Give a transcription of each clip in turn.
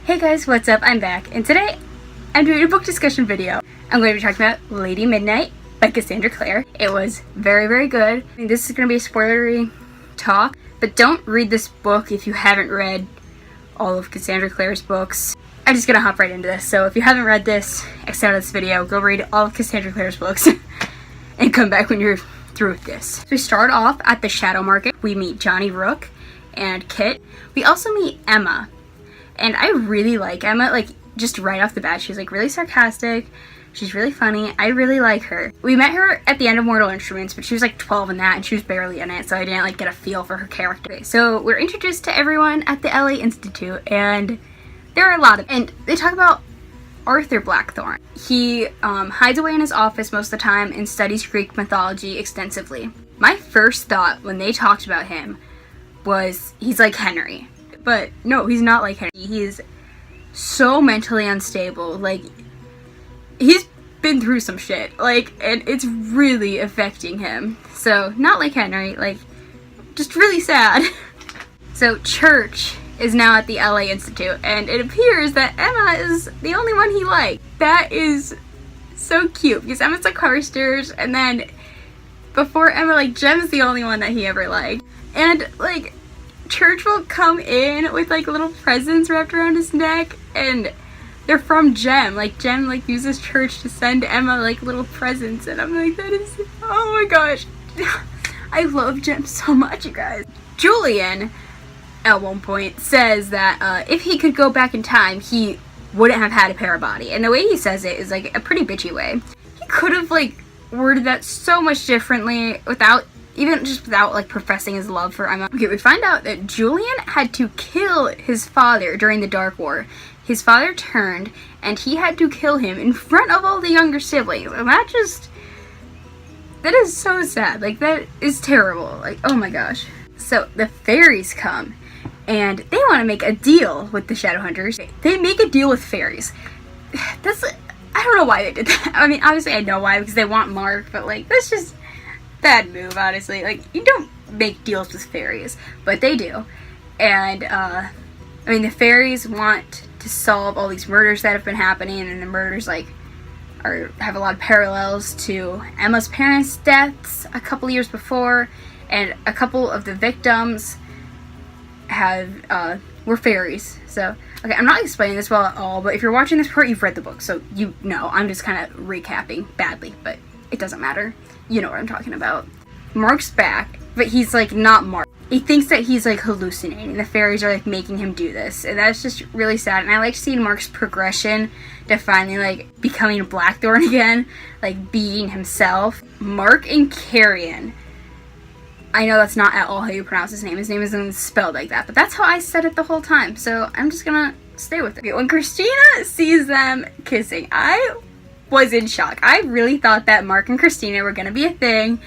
Hey guys, what's up? I'm back, and today I'm doing a book discussion video. I'm going to be talking about Lady Midnight by Cassandra Clare. It was very, very good. This is going to be a spoilery talk, but don't read this book if you haven't read all of Cassandra Clare's books. I'm just going to hop right into this. So if you haven't read this, exit out of this video, go read all of Cassandra Clare's books and come back when you're through with this. So we start off at the Shadow Market. We meet Johnny Rook and Kit. We also meet Emma. And I really like Emma, like, just right off the bat. She's, like, really sarcastic. She's really funny. I really like her. We met her at the end of Mortal Instruments, but she was, like, 12 in that, and she was barely in it, so I didn't, like, get a feel for her character. So we're introduced to everyone at the LA Institute, and there are a lot of... And they talk about Arthur Blackthorne. He hides away in his office most of the time and studies Greek mythology extensively. My first thought when they talked about him was he's like Henry. But no, he's not like Henry. He's so mentally unstable. Like, he's been through some shit. Like, and it's really affecting him. So, not like Henry. Like, just really sad. So, Church is now at the LA Institute. And it appears that Emma is the only one he likes. That is so cute. Because Emma's like Carstairs. And then, before Emma, like, Jem's the only one that he ever liked. And, like... Church will come in with like little presents wrapped around his neck, and they're from Jem. Like, Jem like uses Church to send Emma like little presents, and I'm like, that is, oh my gosh. I love Jem so much, you guys. Julian at one point says that if he could go back in time, he wouldn't have had a Parabati, and the way he says it is like a pretty bitchy way. He could have like worded that so much differently without like professing his love for Emma. Okay, we find out that Julian had to kill his father during the Dark War. His father turned, and he had to kill him in front of all the younger siblings. And that is so sad. Like, that is terrible. Like, oh my gosh. So, the fairies come, and they want to make a deal with the Shadowhunters. They make a deal with fairies. I don't know why they did that. I mean, obviously I know why, because they want Mark, but like, that's just... bad move, honestly. Like, you don't make deals with fairies, but they do. And I mean, the fairies want to solve all these murders that have been happening, and the murders like have a lot of parallels to Emma's parents' deaths a couple years before, and a couple of the victims were fairies. So okay, I'm not explaining this well at all, but if you're watching this part, you've read the book, so you know. I'm just kind of recapping badly, but it doesn't matter. You know what I'm talking about. Mark's back, but he's like not Mark. He thinks that he's like hallucinating. The fairies are like making him do this, and that's just really sad. And I like seeing Mark's progression to finally like becoming a Blackthorn again, like being himself. Mark and Carryin. I know that's not at all how you pronounce his name. His name isn't spelled like that, but that's how I said it the whole time. So I'm just gonna stay with it. When Christina sees them kissing, I was in shock. I really thought that Mark and Christina were gonna be a thing,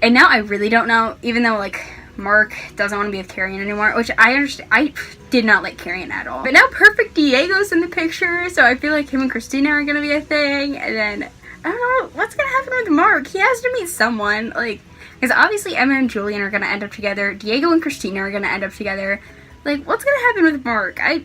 and now I really don't know, even though like Mark doesn't want to be with Carryin anymore, which I understand. I did not like Carryin at all, but now Perfect Diego's in the picture, so I feel like him and Christina are gonna be a thing. And then I don't know what's gonna happen with Mark. He has to meet someone, like, because obviously Emma and Julian are gonna end up together, Diego and Christina are gonna end up together. Like, what's gonna happen with Mark? I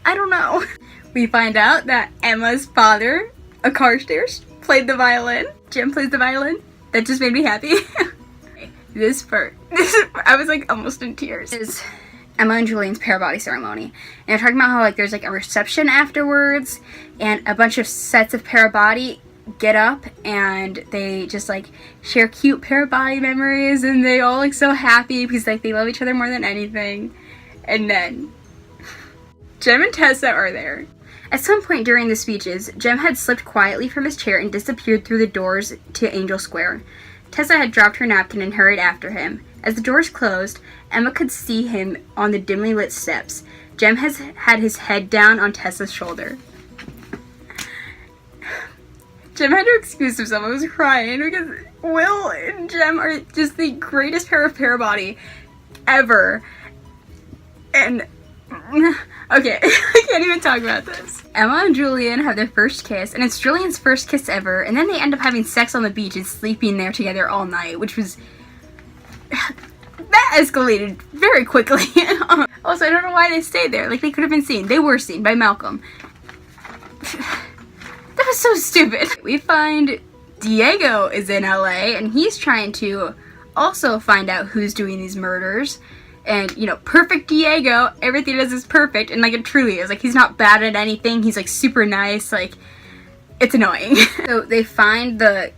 don't know. We find out that Emma's father, a Carstairs, played the violin. Jem plays the violin. That just made me happy. This part, I was like almost in tears. Is Emma and Julian's Parabati ceremony. And they're talking about how like there's like a reception afterwards, and a bunch of sets of Parabati get up and they just like share cute Parabati memories, and they all look so happy because like they love each other more than anything. And then Jem and Tessa are there. At some point during the speeches, Jem had slipped quietly from his chair and disappeared through the doors to Angel Square. Tessa had dropped her napkin and hurried after him. As the doors closed, Emma could see him on the dimly lit steps. Jem had his head down on Tessa's shoulder. Jem had to excuse himself. I was crying because Will and Jem are just the greatest pair of Parabati ever. And... okay, I can't even talk about this. Emma and Julian have their first kiss, and it's Julian's first kiss ever, and then they end up having sex on the beach and sleeping there together all night, which was... that escalated very quickly. Also, I don't know why they stayed there. Like, they could have been seen. They were seen by Malcolm. That was so stupid. We find Diego is in LA, and he's trying to also find out who's doing these murders. And, you know, perfect Diego. Everything he does is perfect, and, like, it truly is. Like, he's not bad at anything. He's, like, super nice. Like, it's annoying. So they find the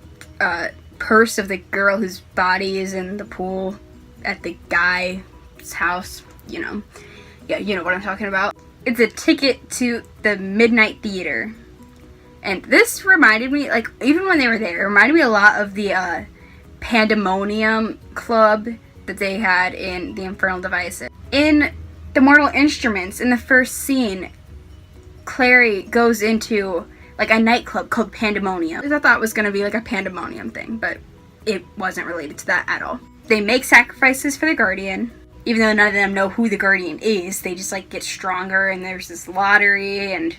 purse of the girl whose body is in the pool at the guy's house. You know. Yeah, you know what I'm talking about. It's a ticket to the Midnight Theater. And this reminded me, like, even when they were there, it reminded me a lot of the Pandemonium Club that they had in The Infernal Devices. In The Mortal Instruments, in the first scene, Clary goes into, like, a nightclub called Pandemonium. I thought it was going to be, like, a Pandemonium thing, but it wasn't related to that at all. They make sacrifices for the Guardian. Even though none of them know who the Guardian is, they just, like, get stronger, and there's this lottery, and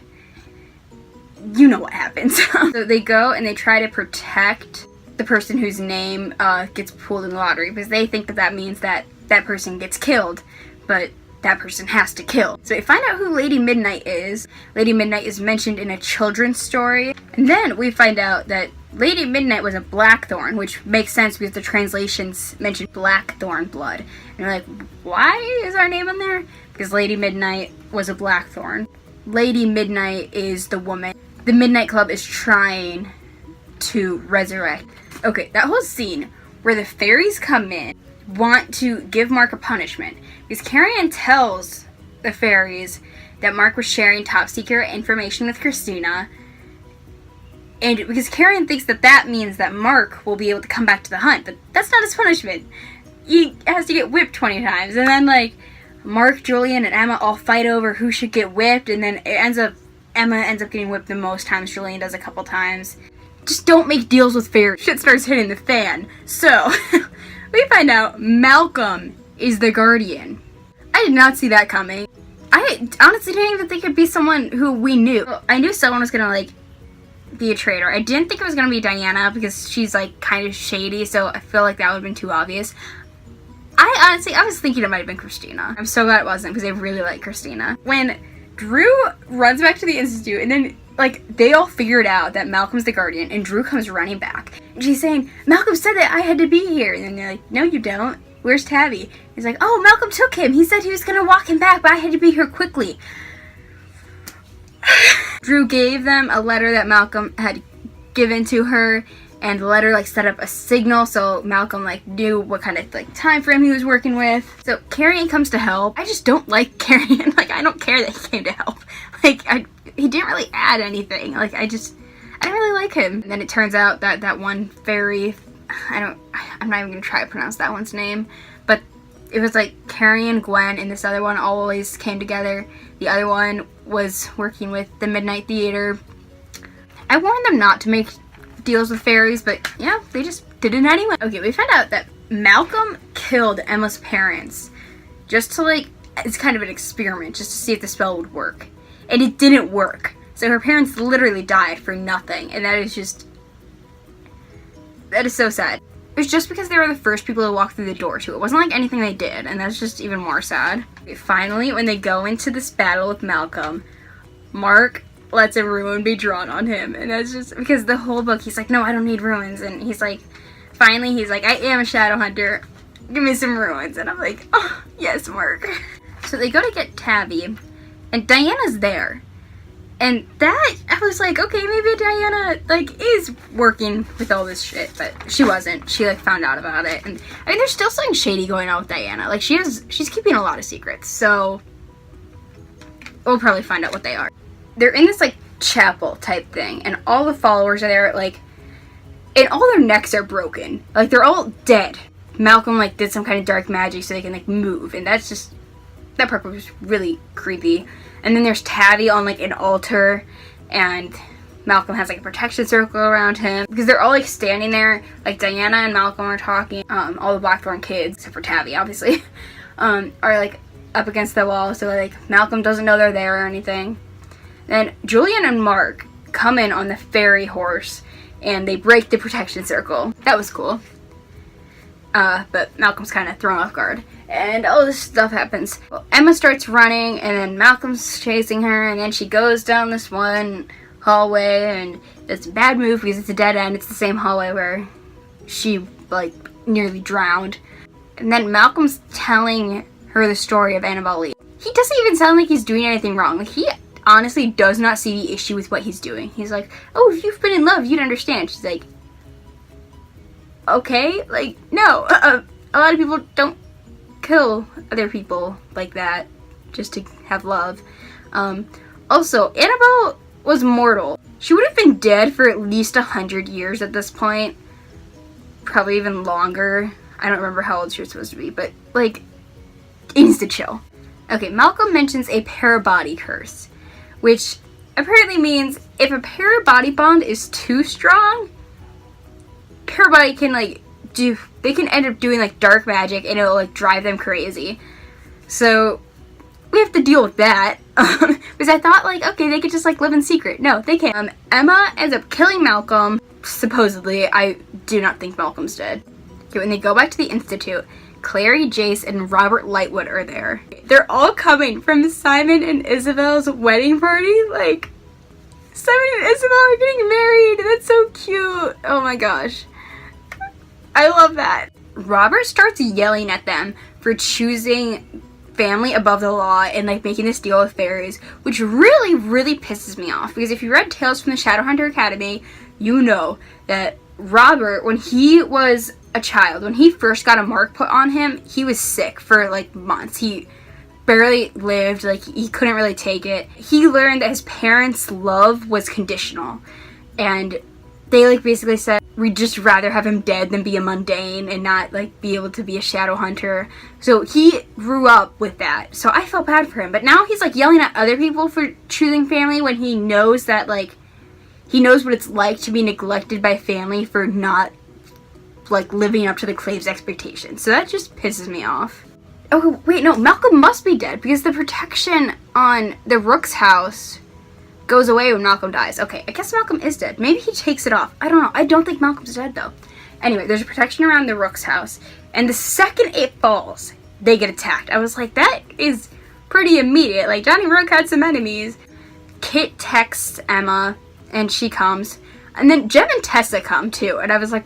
you know what happens. So they go and they try to protect the person whose name gets pulled in the lottery, because they think that that means that that person gets killed, but that person has to kill. So we find out who Lady Midnight is. Lady Midnight is mentioned in a children's story, and then we find out that Lady Midnight was a Blackthorn, which makes sense because the translations mention Blackthorn blood. And you're like, why is our name in there? Because Lady Midnight was a Blackthorn. Lady Midnight is the woman the Midnight Club is trying to resurrect. Okay, that whole scene where the fairies come in, want to give Mark a punishment, because Carryin tells the fairies that Mark was sharing top secret information with Christina, and because Carryin thinks that that means that Mark will be able to come back to the hunt, but that's not his punishment. He has to get whipped 20 times, and then, like, Mark, Julian, and Emma all fight over who should get whipped, and then Emma ends up getting whipped the most times. Julian does a couple times. Just don't make deals with fairies. Shit starts hitting the fan. So, we find out Malcolm is the Guardian. I did not see that coming. I honestly didn't even think it'd be someone who we knew. I knew someone was gonna, like, be a traitor. I didn't think it was gonna be Diana, because she's, like, kind of shady, so I feel like that would have been too obvious. I was thinking it might have been Christina. I'm so glad it wasn't, because I really like Christina. When Drew runs back to the Institute, and then, like, they all figured out that Malcolm's the Guardian, and Drew comes running back. And she's saying, Malcolm said that I had to be here. And then they're like, no, you don't. Where's Tabby? He's like, oh, Malcolm took him. He said he was going to walk him back, but I had to be here quickly. Drew gave them a letter that Malcolm had given to her, and the letter, like, set up a signal so Malcolm, like, knew what kind of, like, time frame he was working with. So Carryin comes to help. I just don't like Carryin. Like, I don't care that he came to help. Like, he didn't really add anything. Like, I didn't really like him. And then it turns out that that one fairy, I'm not even gonna try to pronounce that one's name, but it was like Carryin Gwen and this other one always came together. The other one was working with the Midnight Theater. I warned them not to make deals with fairies, but yeah, they just did it anyway. Okay, we found out that Malcolm killed Emma's parents just to, like, it's kind of an experiment, just to see if the spell would work. And it didn't work. So her parents literally died for nothing, and that is so sad. It was just because they were the first people to walk through the door too. It wasn't like anything they did, and that's just even more sad. Finally, when they go into this battle with Malcolm, Mark lets a rune be drawn on him, and that's just because the whole book he's like, no, I don't need runes, and he's like, finally he's like, I am a shadow hunter, give me some runes, and I'm like, oh yes, Mark. So they go to get Tabby, and Diana's there, and that I was like, okay, maybe Diana, like, is working with all this shit, but she wasn't. She, like, found out about it, and I mean, there's still something shady going on with Diana. Like, she's keeping a lot of secrets, so we'll probably find out what they are. They're in this, like, chapel type thing, and all the followers are there, like, and all their necks are broken. Like, they're all dead. Malcolm, like, did some kind of dark magic so they can, like, move, and that's just, that part was really creepy. And then there's Tabby on, like, an altar, and Malcolm has, like, a protection circle around him, because they're all, like, standing there, like, Diana and Malcolm are talking, all the Blackthorn kids, except for Tabby, obviously, are, like, up against the wall, so, like, Malcolm doesn't know they're there or anything. Then Julian and Mark come in on the fairy horse, and they break the protection circle. That was cool. but Malcolm's kind of thrown off guard. And all this stuff happens. Well, Emma starts running, and then Malcolm's chasing her, and then she goes down this one hallway, and it's a bad move because it's a dead end. It's the same hallway where she, like, nearly drowned. And then Malcolm's telling her the story of Annabelle Lee. He doesn't even sound like he's doing anything wrong. Like, he honestly does not see the issue with what he's doing. He's like, oh, if you've been in love, you'd understand. She's like, okay, like, no. A lot of people don't kill other people like that just to have love. Also, Annabelle was mortal. She would have been dead for at least 100 years at this point. Probably even longer. I don't remember how old she was supposed to be, but, like, insta chill. Okay, Malcolm mentions a Parabati Curse, which apparently means if a Parabati bond is too strong, Parabati can, like, they can end up doing, like, dark magic, and it'll, like, drive them crazy. So, we have to deal with that. Because I thought, like, okay, they could just, like, live in secret. No, they can't. Emma ends up killing Malcolm, supposedly. I do not think Malcolm's dead. Okay, when they go back to the Institute, Clary, Jace, and Robert Lightwood are there. They're all coming from Simon and Isabel's wedding party. Like, Simon and Isabel are getting married. That's so cute. Oh my gosh. I love that. Robert starts yelling at them for choosing family above the law and, like, making this deal with fairies, which really, really pisses me off. Because if you read Tales from the Shadowhunter Academy, you know that Robert, when he was a child, when he first got a mark put on him, he was sick for, like, months. He barely lived, like, he couldn't really take it. He learned that his parents' love was conditional, and they, like, basically said, we'd just rather have him dead than be a mundane and not, like, be able to be a shadow hunter. So he grew up with that. So I felt bad for him. But now he's, like, yelling at other people for choosing family when he knows that, like, he knows what it's like to be neglected by family for not, like, living up to the Clave's expectations. So that just pisses me off. Oh, wait, no, Malcolm must be dead because the protection on the Rook's house goes away when Malcolm dies. Okay, I guess Malcolm is dead. Maybe he takes it off. I don't know. I don't think Malcolm's dead, though. Anyway, there's a protection around the Rook's house, and the second it falls, they get attacked. I was like, that is pretty immediate. Like, Johnny Rook had some enemies. Kit texts Emma, and she comes. And then Jem and Tessa come, too. And I was like,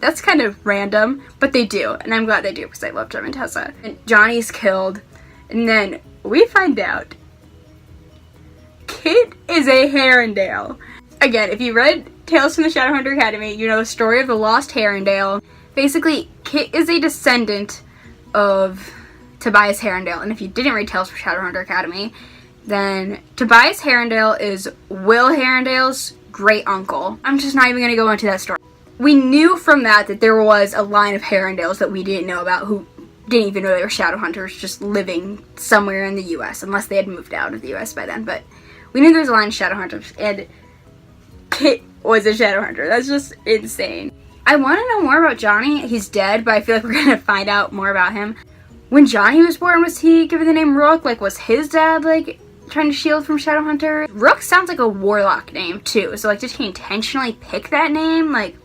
that's kind of random, but they do. And I'm glad they do, because I love Jem and Tessa. And Johnny's killed. And then we find out Kit is a Herondale. Again, if you read Tales from the Shadowhunter Academy, you know the story of the lost Herondale. Basically, Kit is a descendant of Tobias Herondale. And if you didn't read Tales from Shadowhunter Academy, then Tobias Herondale is Will Herondale's great uncle. I'm just not even going to go into that story. We knew from that there was a line of Herondales that we didn't know about who didn't even know they were Shadowhunters just living somewhere in the U.S. unless they had moved out of the U.S. by then. But we knew there was a line of Shadowhunters, and Kit was a Shadowhunter. That's just insane. I want to know more about Johnny. He's dead, but I feel like we're going to find out more about him. When Johnny was born, was he given the name Rook? Like, was his dad, like, trying to shield from Shadowhunter? Rook sounds like a warlock name, too. So, like, did he intentionally pick that name? Like,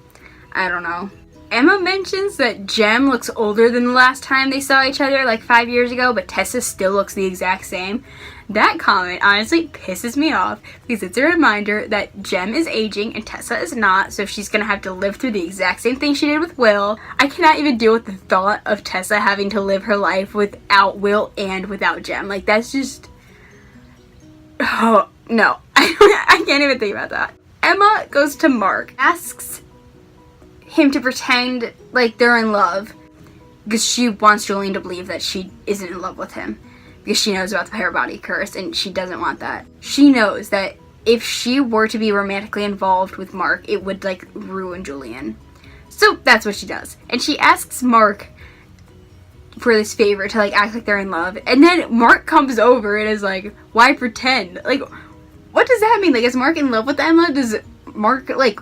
I don't know. Emma mentions that Jem looks older than the last time they saw each other, like 5 years ago, but Tessa still looks the exact same. That comment honestly pisses me off because it's a reminder that Jem is aging and Tessa is not, so she's gonna have to live through the exact same thing she did with Will. I cannot even deal with the thought of Tessa having to live her life without Will and without Jem. Like, that's just... oh, no. I can't even think about that. Emma goes to Mark, asks him to pretend like they're in love because she wants Julian to believe that she isn't in love with him because she knows about the Parabati Curse and she doesn't want that. She knows that if she were to be romantically involved with Mark, it would, like, ruin Julian. So that's what she does. And she asks Mark for this favor to, like, act like they're in love. And then Mark comes over and is like, why pretend? Like, what does that mean? Like, is Mark in love with Emma? Does Mark, like...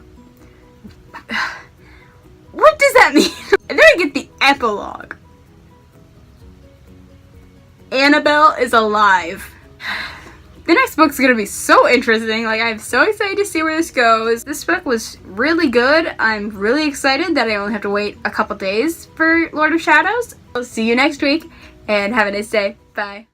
what does that mean? And then I get the epilogue. Annabelle is alive. The next book's gonna be so interesting. Like, I'm so excited to see where this goes. This book was really good. I'm really excited that I only have to wait a couple days for Lord of Shadows. I'll see you next week, and have a nice day. Bye.